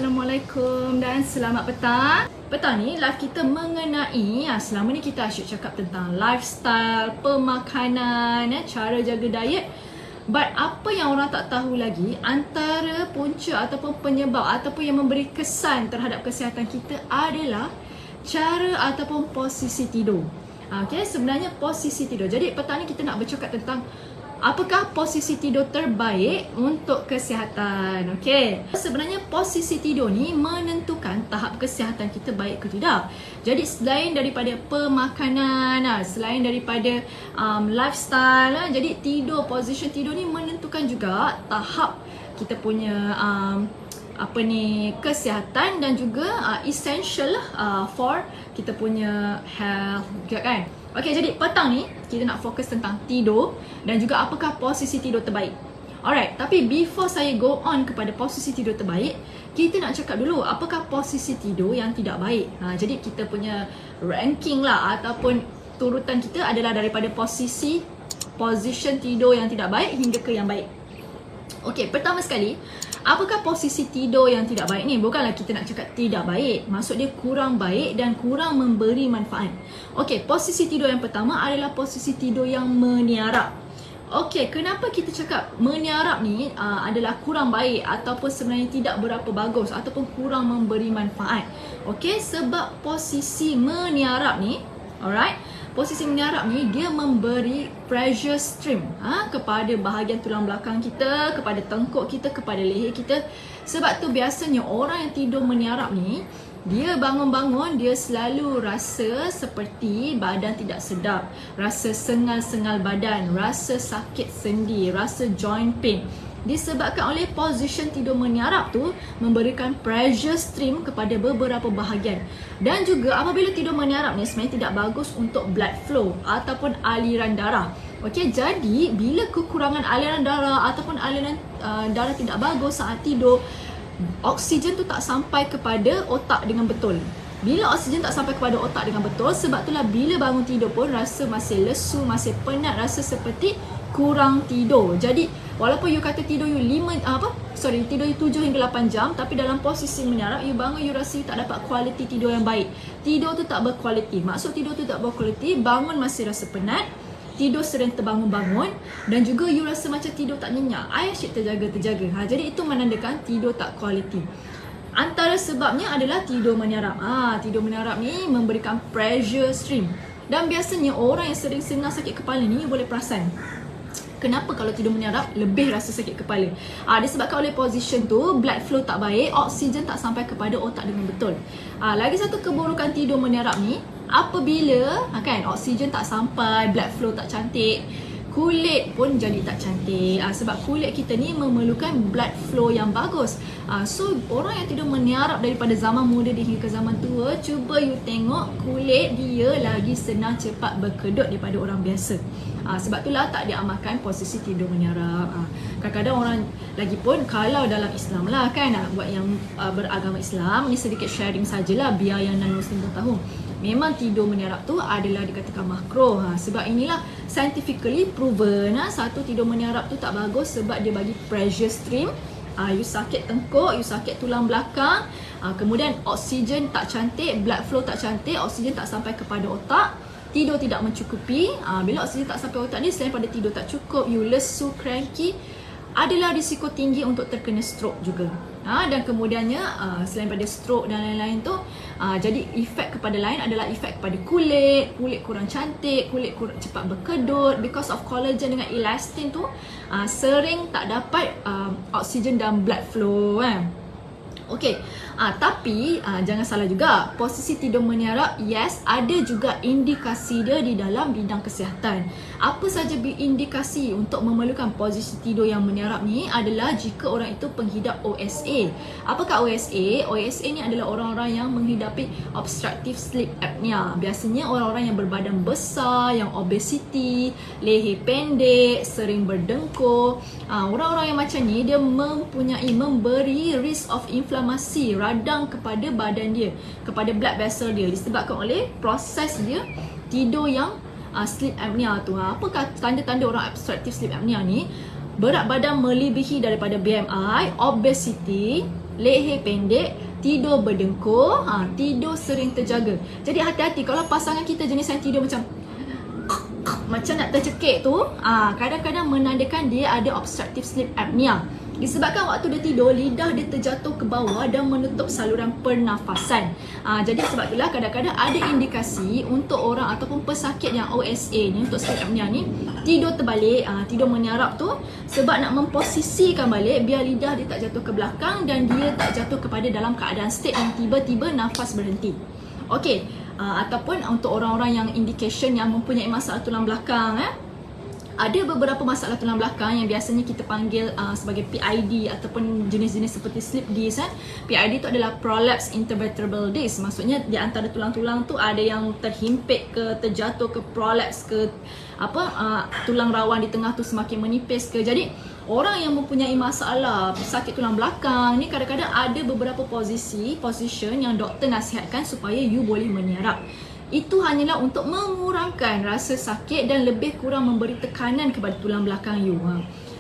Assalamualaikum dan selamat petang. Petang ni live kita mengenai selama ni kita asyik cakap tentang lifestyle, pemakanan, cara jaga diet. But apa yang orang tak tahu lagi, antara punca ataupun penyebab ataupun yang memberi kesan terhadap kesihatan kita adalah cara ataupun posisi tidur. Okay, sebenarnya posisi tidur. Jadi petang ni kita nak bercakap tentang apakah posisi tidur terbaik untuk kesihatan. Okey. Sebenarnya posisi tidur ni menentukan tahap kesihatan kita baik ke tidak. Jadi selain daripada pemakanan, selain daripada lifestyle, jadi tidur, position tidur ni menentukan juga tahap kita punya kesihatan dan juga essential for kita punya health juga kan. Okey, jadi petang ni kita nak fokus tentang tidur dan juga apakah posisi tidur terbaik. Alright, tapi before saya go on kepada posisi tidur terbaik, kita nak cakap dulu apakah posisi tidur yang tidak baik. Jadi kita punya ranking lah ataupun turutan kita adalah daripada position tidur yang tidak baik hingga ke yang baik. Okey, pertama sekali, apakah posisi tidur yang tidak baik ni? Bukanlah kita nak cakap tidak baik. Maksud dia kurang baik dan kurang memberi manfaat. Okey, posisi tidur yang pertama adalah posisi tidur yang meniarap. Okey, kenapa kita cakap meniarap ni adalah kurang baik ataupun sebenarnya tidak berapa bagus ataupun kurang memberi manfaat? Okey, sebab posisi meniarap ni, alright, posisi meniarap ni dia memberi pressure stream kepada bahagian tulang belakang kita, kepada tengkuk kita, kepada leher kita. Sebab tu biasanya orang yang tidur meniarap ni, dia bangun-bangun dia selalu rasa seperti badan tidak sedap, rasa sengal-sengal badan, rasa sakit sendi, rasa joint pain. Disebabkan oleh position tidur meniarap tu memberikan pressure stream kepada beberapa bahagian. Dan juga apabila tidur meniarap ni sebenarnya tidak bagus untuk blood flow ataupun aliran darah. Okey, jadi bila kekurangan aliran darah ataupun aliran darah tidak bagus saat tidur, oksigen tu tak sampai kepada otak dengan betul. Bila oksigen tak sampai kepada otak dengan betul, sebab itulah bila bangun tidur pun rasa masih lesu, masih penat, rasa seperti kurang tidur. Jadi walaupun you kata tidur you tidur you 7 hingga 8 jam, tapi dalam posisi meniarap, you bangun you rasa you tak dapat kualiti tidur yang baik. Tidur tu tak berkualiti. Maksud tidur tu tak berkualiti, bangun masih rasa penat, tidur sering terbangun-bangun dan juga you rasa macam tidur tak nyenyak. Asyik terjaga. Jadi itu menandakan tidur tak kualiti. Antara sebabnya adalah tidur meniarap. Tidur meniarap ni memberikan pressure stream. Dan biasanya orang yang sering senang sakit kepala ni, you boleh perasan kenapa kalau tidur meniarap lebih rasa sakit kepala. Disebabkan oleh position tu, blood flow tak baik, oksigen tak sampai kepada otak dengan betul. Lagi satu keburukan tidur meniarap ni, apabila oksigen tak sampai, blood flow tak cantik, kulit pun jadi tak cantik. Sebab kulit kita ni memerlukan blood flow yang bagus. So orang yang tidur meniarap daripada zaman muda hingga ke zaman tua, cuba you tengok kulit dia lagi senang cepat berkedut daripada orang biasa. Sebab itulah tak diamalkan posisi tidur meniarap. Kadang-kadang orang lagi pun kalau dalam Islam lah buat yang beragama Islam, ni sedikit sharing sajalah biar yang non-Muslim pun tahu. Memang tidur meniarap tu adalah dikatakan makruh. Sebab inilah scientifically proven, satu tidur meniarap tu tak bagus sebab dia bagi pressure stream. You sakit tengkuk, you sakit tulang belakang, kemudian oksigen tak cantik, blood flow tak cantik, oksigen tak sampai kepada otak, tidur tidak mencukupi. Bila oksigen tak sampai otak ni, selain pada tidur tak cukup, you lesu, cranky, adalah risiko tinggi untuk terkena stroke juga. Dan kemudiannya selain pada stroke dan lain-lain tu, jadi efek kepada lain adalah efek kepada kulit kurang cantik, kulit kurang cepat berkedut because of collagen dengan elastin tu sering tak dapat oksigen dan blood flow Okey, tapi jangan salah juga, posisi tidur meniarap, yes, ada juga indikasi dia di dalam bidang kesihatan. Apa saja indikasi untuk memerlukan posisi tidur yang meniarap ni adalah jika orang itu penghidap OSA. Apakah OSA? OSA ni adalah orang-orang yang menghidapi obstructive sleep apnea. Biasanya orang-orang yang berbadan besar, yang obesity, leher pendek, sering berdengkur. Orang-orang yang macam ni, dia memberi risk of inflammasi radang kepada badan dia, kepada blood vessel dia, disebabkan oleh proses dia tidur yang sleep apnea tu. Apakah tanda-tanda orang obstructive sleep apnea ni? Berat badan melebihi daripada BMI, obesity, leher pendek, tidur berdengkur, tidur sering terjaga. Jadi hati-hati kalau pasangan kita jenis yang tidur macam nak tercekik tu, kadang-kadang menandakan dia ada obstructive sleep apnea. Disebabkan waktu dia tidur, lidah dia terjatuh ke bawah dan menutup saluran pernafasan. Jadi sebab itulah kadang-kadang ada indikasi untuk orang ataupun pesakit yang OSA ni, untuk sleep apnea ni, tidur terbalik, tidur menyarap tu sebab nak memposisikan balik biar lidah dia tak jatuh ke belakang dan dia tak jatuh kepada dalam keadaan state yang tiba-tiba nafas berhenti. Okey, ataupun untuk orang-orang yang indication yang mempunyai masalah tulang belakang, ada beberapa masalah tulang belakang yang biasanya kita panggil sebagai PID ataupun jenis-jenis seperti slip disc. PID tu adalah prolapse intervertebral disc. Maksudnya di antara tulang-tulang tu ada yang terhimpit ke, terjatuh ke, prolapse ke, tulang rawan di tengah tu semakin menipis ke. Jadi orang yang mempunyai masalah sakit tulang belakang ni kadang-kadang ada beberapa position yang doktor nasihatkan supaya you boleh menyerap. Itu hanyalah untuk mengurangkan rasa sakit dan lebih kurang memberi tekanan kepada tulang belakang you.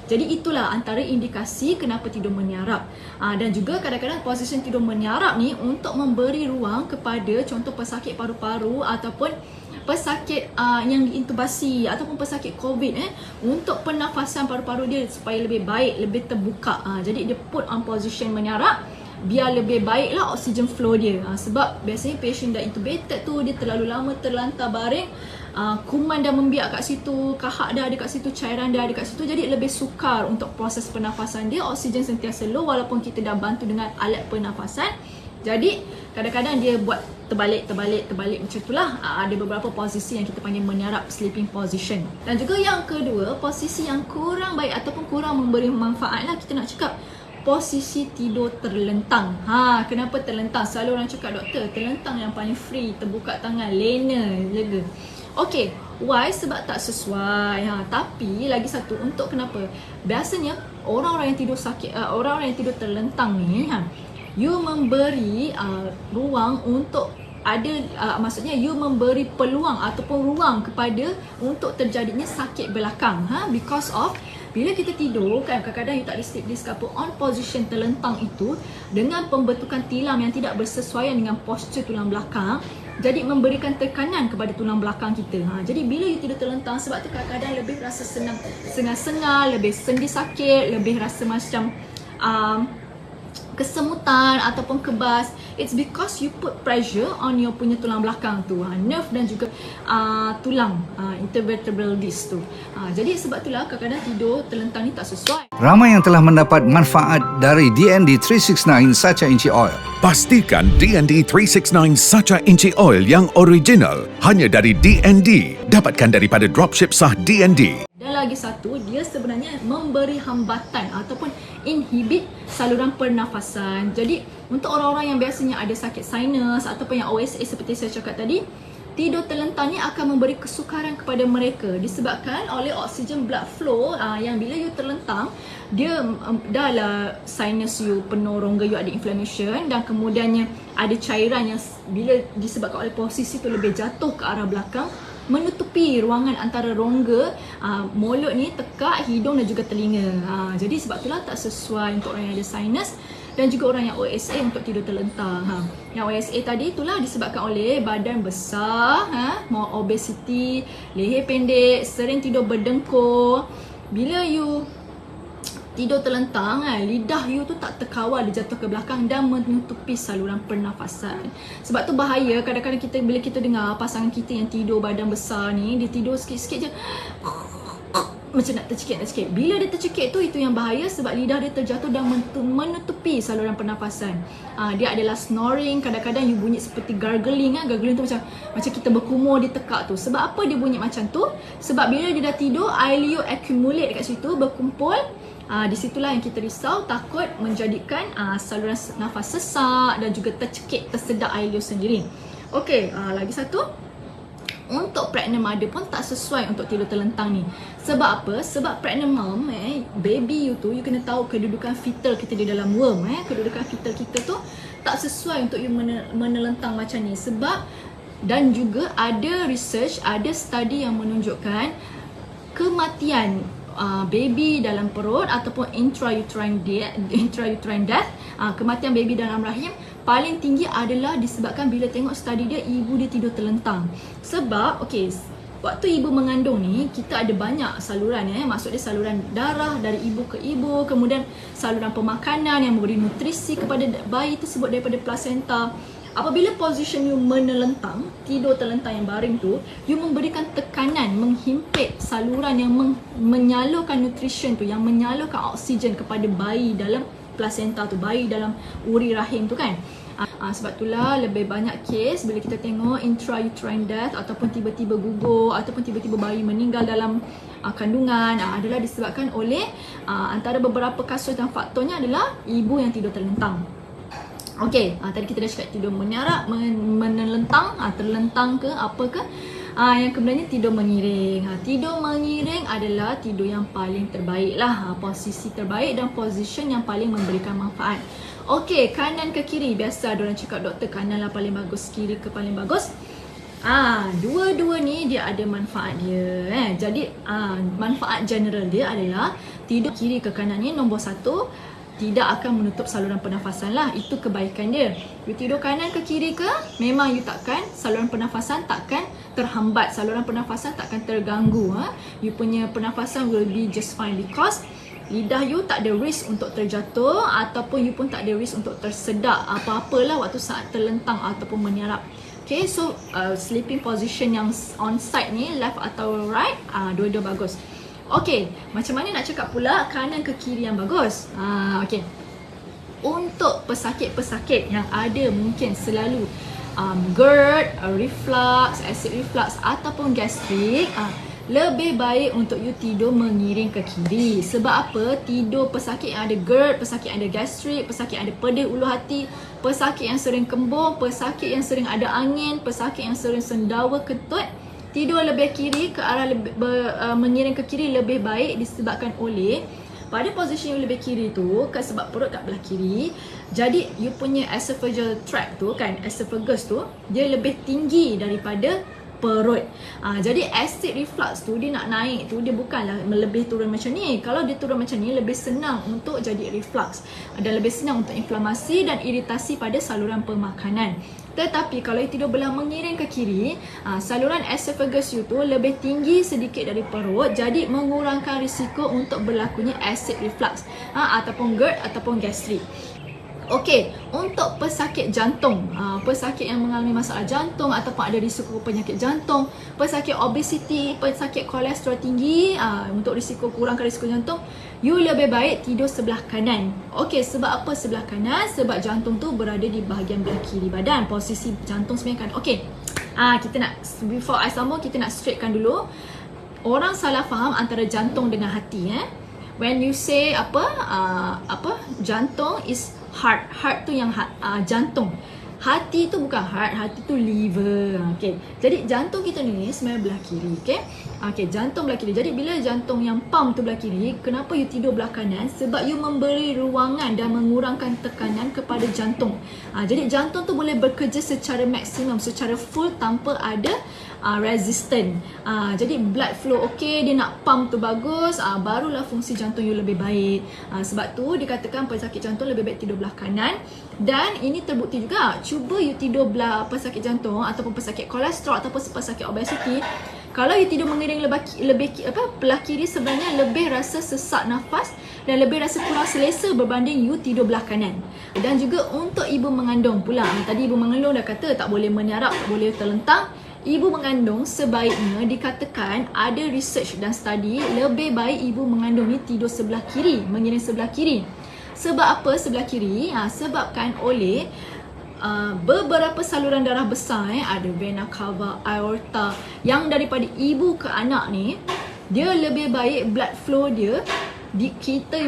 Jadi itulah antara indikasi kenapa tidur menyarap. Dan juga kadang-kadang posisi tidur menyarap ni untuk memberi ruang kepada contoh pesakit paru-paru ataupun pesakit yang diintubasi ataupun pesakit COVID untuk pernafasan paru-paru dia supaya lebih baik, lebih terbuka. Jadi dia put on position menyarap biar lebih baiklah oxygen flow dia. Sebab biasanya patient dah intubated tu, dia terlalu lama terlantar baring, kuman dah membiak kat situ, kahak dah ada kat situ, cairan dah ada kat situ, jadi lebih sukar untuk proses pernafasan dia. Oksigen sentiasa low walaupun kita dah bantu dengan alat pernafasan. Jadi kadang-kadang dia buat terbalik macam itulah. Ada beberapa posisi yang kita panggil menyarap, sleeping position. Dan juga yang kedua, posisi yang kurang baik ataupun kurang memberi manfaat lah, kita nak cakap posisi tidur terlentang. Kenapa terlentang? Selalu orang cakap, doktor, terlentang yang paling free, terbuka tangan, lena, lega. Okey, why? Sebab tak sesuai. Tapi lagi satu, untuk kenapa? Biasanya orang-orang yang tidur sakit, orang-orang yang tidur terlentang ni, you memberi ruang untuk ada, maksudnya you memberi peluang ataupun ruang kepada untuk terjadinya sakit belakang. Because of bila kita tidur kan, kadang-kadang you tak ada sleep disc apa, on position terlentang itu dengan pembentukan tilam yang tidak bersesuaian dengan postur tulang belakang, jadi memberikan tekanan kepada tulang belakang kita. Jadi bila you tidur terlentang, sebab tu kadang-kadang lebih rasa sengal-sengal, lebih sendi sakit, lebih rasa macam kesemutan ataupun kebas. It's because you put pressure on your punya tulang belakang tu, nerve dan juga tulang intervertebral disc tu. Jadi sebab itulah kadang-kadang tidur terlentang ni tak sesuai. Ramai yang telah mendapat manfaat dari DND 369 Sacha Inchi Oil. Pastikan DND 369 Sacha Inchi Oil yang original hanya dari DND. Dapatkan daripada dropship sah DND. Dan lagi satu, dia sebenarnya memberi hambatan ataupun inhibit saluran pernafasan. Jadi untuk orang-orang yang biasanya ada sakit sinus ataupun yang OSA seperti saya cakap tadi, tidur terlentang ni akan memberi kesukaran kepada mereka disebabkan oleh oksigen blood flow yang bila you terlentang, dia dah lah sinus you penuh, rongga you ada inflammation dan kemudiannya ada cairan yang bila disebabkan oleh posisi tu lebih jatuh ke arah belakang, menutupi ruangan antara rongga, mulut ni, tekak, hidung dan juga telinga. Jadi sebab itulah tak sesuai untuk orang yang ada sinus dan juga orang yang OSA untuk tidur terlentang. Yang OSA tadi itulah disebabkan oleh badan besar, obesity, leher pendek, sering tidur berdengkur. Bila you tidur terlentang, lidah you tu tak terkawal, dia jatuh ke belakang dan menutupi saluran pernafasan. Sebab tu bahaya kadang-kadang kita bila kita dengar pasangan kita yang tidur badan besar ni, dia tidur sikit-sikit je macam nak tercekik. Bila dia tercekik tu, itu yang bahaya sebab lidah dia terjatuh dan menutupi saluran pernafasan. Dia adalah snoring, kadang-kadang you bunyi seperti gargling. Gargling tu macam kita berkumur di tekak tu. Sebab apa dia bunyi macam tu? Sebab bila dia dah tidur, air liur accumulate dekat situ, berkumpul. Di situlah yang kita risau, takut menjadikan saluran nafas sesak dan juga tercekik, tersedak air liur sendiri. Okey, lagi satu, untuk pregnant mother pun tak sesuai untuk tidur terlentang ni. Sebab apa? Sebab pregnant mom, baby you tu, you kena tahu kedudukan fetal kita di dalam womb. Kedudukan fetal kita tu tak sesuai untuk you menelentang macam ni. Sebab, dan juga ada research, ada study yang menunjukkan kematian baby dalam perut ataupun intrauterine death kematian baby dalam rahim paling tinggi adalah disebabkan bila tengok study dia, ibu dia tidur terlentang. Sebab waktu ibu mengandung ni, kita ada banyak saluran maksud dia saluran darah dari ibu ke ibu, kemudian saluran pemakanan yang memberi nutrisi kepada bayi tersebut daripada plasenta. Apabila position you menelentang, tidur terlentang yang baring tu, you memberikan tekanan, menghimpit saluran yang menyalurkan nutrition tu, yang menyalurkan oksigen kepada bayi dalam plasenta tu, bayi dalam uri rahim tu kan. Sebab itulah lebih banyak kes bila kita tengok intrauterine death ataupun tiba-tiba gugur ataupun tiba-tiba bayi meninggal dalam kandungan adalah disebabkan oleh antara beberapa kasus dan faktornya adalah ibu yang tidur terlentang. Okey, tadi kita dah cakap tidur menelentang, terlentang ke apa ke. Yang kemudiannya tidur mengiring. Tidur mengiring adalah tidur yang paling terbaik lah. Posisi terbaik dan position yang paling memberikan manfaat. Okey, kanan ke kiri. Biasa diorang cakap doktor kanan lah paling bagus, kiri ke paling bagus. Dua-dua ni dia ada manfaat dia. Jadi manfaat general dia adalah tidur kiri ke kanan ni nombor satu, tidak akan menutup saluran pernafasan lah. Itu kebaikan dia. You tidur kanan ke kiri ke, memang you takkan, saluran pernafasan takkan terhambat, saluran pernafasan takkan terganggu. You punya pernafasan will be just fine because lidah you tak ada risk untuk terjatuh ataupun you pun tak ada risk untuk tersedak apa-apalah waktu saat terlentang ataupun menyarap. Okay, so sleeping position yang on side ni, left atau right, dua-dua bagus. Okay, macam mana nak cakap pula kanan ke kiri yang bagus? Okay, untuk pesakit-pesakit yang ada mungkin selalu GERD, reflux, acid reflux ataupun gastrik, lebih baik untuk you tidur mengiring ke kiri. Sebab apa? Tidur pesakit yang ada GERD, pesakit yang ada gastrik, pesakit yang ada pedih ulu hati, pesakit yang sering kembung, pesakit yang sering ada angin, pesakit yang sering sendawa kentut, tidur lebih kiri ke arah mengiring ke kiri lebih baik disebabkan oleh pada posisi yang lebih kiri tu, sebab perut kat belah kiri, jadi you punya esophageal tract tu kan, esophagus tu dia lebih tinggi daripada perut. Jadi acid reflux tu dia nak naik tu, dia bukanlah lebih turun macam ni. Kalau dia turun macam ni, lebih senang untuk jadi reflux dan lebih senang untuk inflamasi dan iritasi pada saluran pemakanan. Tetapi kalau you tidur belah mengiring ke kiri, saluran esophagus you tu lebih tinggi sedikit dari perut, jadi mengurangkan risiko untuk berlakunya acid reflux ataupun GERD ataupun gastrik. Okey, untuk pesakit jantung, pesakit yang mengalami masalah jantung ataupun ada risiko penyakit jantung, pesakit obesity, pesakit kolesterol tinggi, untuk risiko kurangkan risiko jantung, you lebih baik tidur sebelah kanan. Okey, sebab apa sebelah kanan? Sebab jantung tu berada di bahagian belah kiri badan. Posisi jantung sebenarnya kan. Okey. Kita nak, before I sambung, kita nak straightkan dulu. Orang salah faham antara jantung dengan hati. When you say jantung is heart tu yang jantung. Hati tu bukan heart, hati tu liver. Okay. Jadi jantung kita ni sebenarnya belah kiri. Okay, jantung belah kiri. Jadi bila jantung yang pump tu belah kiri, kenapa you tidur belah kanan? Sebab you memberi ruangan dan mengurangkan tekanan kepada jantung. Jadi jantung tu boleh bekerja secara maksimum, secara full tanpa ada resistant. Jadi blood flow okey, dia nak pump tu bagus, barulah fungsi jantung you lebih baik. Sebab tu dikatakan pesakit jantung lebih baik tidur belah kanan. Dan ini terbukti juga. Cuba you tidur belah pesakit jantung ataupun pesakit kolesterol ataupun pesakit obesity, kalau you tidur mengiring belah kiri, sebenarnya lebih rasa sesak nafas dan lebih rasa kurang selesa berbanding you tidur belah kanan. Dan juga untuk ibu mengandung pula, tadi ibu mengandung dah kata tak boleh menyarap, tak boleh terlentang. Ibu mengandung sebaiknya dikatakan ada research dan study lebih baik ibu mengandung ni tidur sebelah kiri, mengiring sebelah kiri. Sebab apa sebelah kiri? Sebabkan oleh beberapa saluran darah besar, ada vena cava, aorta, yang daripada ibu ke anak ni, dia lebih baik blood flow dia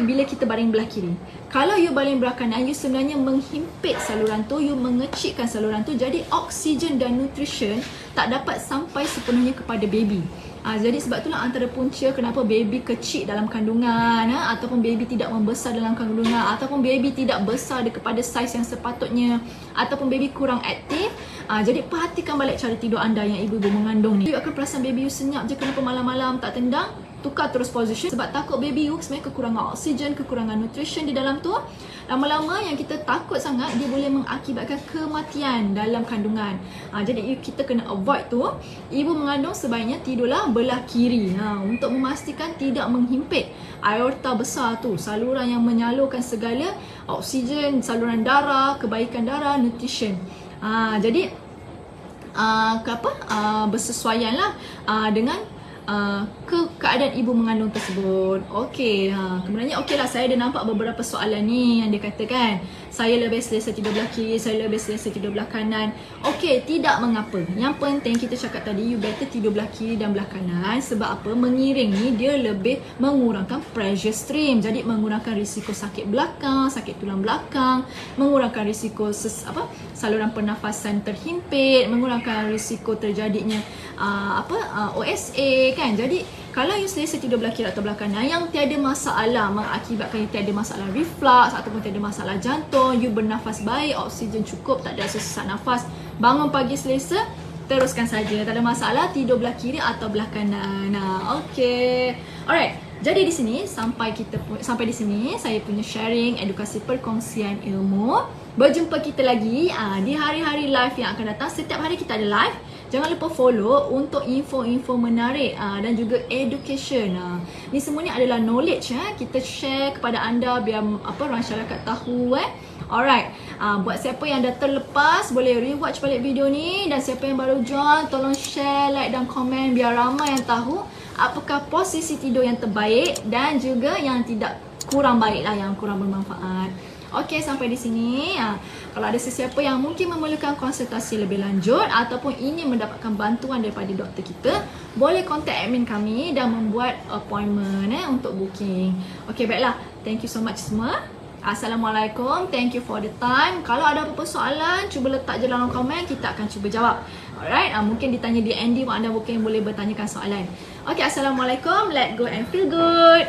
bila kita baring belah kiri. Kalau you baling belah kanan, you sebenarnya menghimpit saluran tu, you mengecikkan saluran tu, jadi oksigen dan nutrition tak dapat sampai sepenuhnya kepada baby. Jadi sebab itulah antara punca kenapa baby kecil dalam kandungan, ataupun baby tidak membesar dalam kandungan, ataupun baby tidak besar kepada saiz yang sepatutnya, ataupun baby kurang aktif. Jadi perhatikan balik cara tidur anda yang ibu-ibu mengandung ni. You akan perasan baby you senyap je, kenapa malam-malam tak tendang? tukar terus position sebab takut baby you sebenarnya kekurangan oksigen, kekurangan nutrition di dalam tu. Lama-lama yang kita takut sangat, dia boleh mengakibatkan kematian dalam kandungan. Jadi kita kena avoid tu. Ibu mengandung sebaiknya tidurlah belah kiri untuk memastikan tidak menghimpit aorta besar tu, saluran yang menyalurkan segala oksigen, saluran darah, kebaikan darah, nutrition. Jadi bersesuaian lah dengan keadaan ibu mengandung tersebut. Okey, kemudiannya okey lah, saya dah nampak beberapa soalan ni yang dia katakan saya lebih selesa tidur belah kiri, saya lebih selesa tidur belah kanan. Okey, tidak mengapa. Yang penting kita cakap tadi, you better tidur belah kiri dan belah kanan. Sebab apa? Mengiring ni dia lebih mengurangkan pressure stream. Jadi mengurangkan risiko sakit belakang, sakit tulang belakang, mengurangkan risiko saluran pernafasan terhimpit, mengurangkan risiko terjadinya OSA kan. Jadi kalau you selesa tidur belah kiri atau belah kanan yang tiada masalah mengakibatkan you tiada masalah reflux ataupun tiada masalah jantung, you bernafas baik, oksigen cukup, tak ada sesak nafas, bangun pagi selesa, teruskan saja, tak ada masalah tidur belah kiri atau belah kanan. Okey. Alright. Jadi di sini sampai di sini saya punya sharing edukasi perkongsian ilmu. Berjumpa kita lagi di hari-hari live yang akan datang. Setiap hari kita ada live. Jangan lupa follow untuk info-info menarik dan juga education. Ni semuanya adalah knowledge kita share kepada anda biar masyarakat tahu Alright. Buat siapa yang dah terlepas boleh rewatch balik video ni, dan siapa yang baru join tolong share, like dan komen biar ramai yang tahu apakah posisi tidur yang terbaik dan juga yang tidak kurang baik lah, yang kurang bermanfaat. Okey, sampai di sini. Kalau ada sesiapa yang mungkin memerlukan konsultasi lebih lanjut ataupun ingin mendapatkan bantuan daripada doktor kita, boleh kontak admin kami dan membuat appointment untuk booking. Okey, baiklah. Thank you so much semua. Assalamualaikum. Thank you for the time. Kalau ada apa-apa soalan, cuba letak je dalam komen, kita akan cuba jawab. Alright, mungkin ditanya di Andy, anda mungkin boleh bertanyakan soalan. Okey, Assalamualaikum. Let's go and feel good.